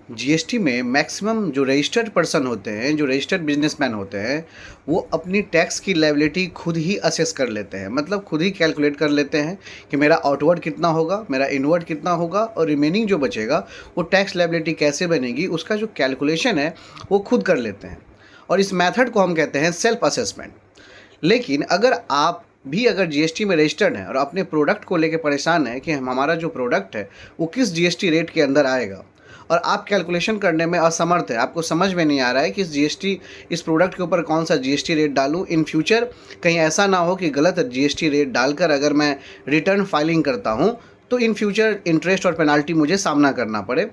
GST में maximum जो registered person होते हैं, जो रजिस्टर्ड बिजनेसमैन होते हैं, वो अपनी टैक्स की लायबिलिटी खुद ही असेस कर लेते हैं। मतलब खुद ही कैलकुलेट कर लेते हैं कि मेरा आउटवर्ड कितना होगा, मेरा इनवर्ड कितना होगा और रिमेनिंग जो बचेगा वो टैक्स लायबिलिटी कैसे बनेगी, उसका जो कैलकुलेशन है वो खुद कर लेते हैं। और इस मेथड को हम कहते हैं सेल्फ असेसमेंट। लेकिन अगर जीएसटी में रजिस्टर्ड हैं और अपने प्रोडक्ट को लेके परेशान हैं कि हमारा जो प्रोडक्ट है वो किस जीएसटी रेट के अंदर आएगा, और आप कैलकुलेशन करने में असमर्थ है, आपको समझ में नहीं आ रहा है कि इस प्रोडक्ट के ऊपर कौन सा जीएसटी रेट डालूं, इन फ्यूचर कहीं ऐसा ना हो कि गलत जीएसटी रेट डालकर अगर मैं रिटर्न फाइलिंग करता हूं तो इन फ्यूचर इंटरेस्ट और पेनाल्टी मुझे सामना करना पड़े।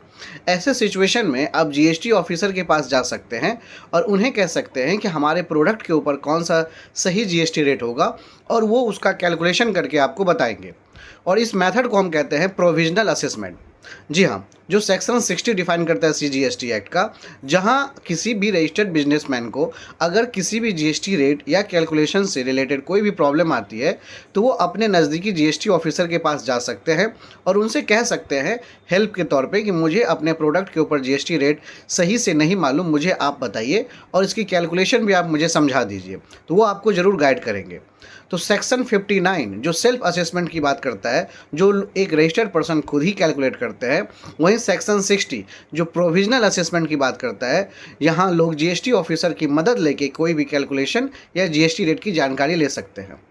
ऐसे सिचुएशन में आप जीएसटी ऑफिसर के पास जा सकते हैं और उन्हें कह सकते हैं कि हमारे प्रोडक्ट के ऊपर कौन सा सही जीएसटी रेट होगा, और वो उसका कैलकुलेशन करके आपको बताएंगे। और इस मेथड को हम कहते हैं प्रोविजनल असेसमेंट। जी हाँ, जो सेक्शन 60 डिफाइन करता है सीजीएसटी एक्ट का, जहाँ किसी भी रजिस्टर्ड बिजनेसमैन को अगर किसी भी जीएसटी रेट या कैलकुलेशन से रिलेटेड कोई भी प्रॉब्लम आती है तो वो अपने नज़दीकी जीएसटी ऑफिसर के पास जा सकते हैं और उनसे कह सकते हैं हेल्प के तौर पे कि मुझे अपने प्रोडक्ट के ऊपर जीएसटी रेट सही से नहीं मालूम, मुझे आप बताइए और इसकी कैलकुलेशन भी आप मुझे समझा दीजिए, तो वो आपको ज़रूर गाइड करेंगे। तो सेक्शन 59 जो सेल्फ असेसमेंट की बात करता है, जो एक रजिस्टर्ड पर्सन खुद ही कैलकुलेट करते हैं, वहीं सेक्शन 60 जो प्रोविजनल असेसमेंट की बात करता है, यहाँ लोग जीएसटी ऑफिसर की मदद लेके कोई भी कैलकुलेशन या जीएसटी रेट की जानकारी ले सकते हैं।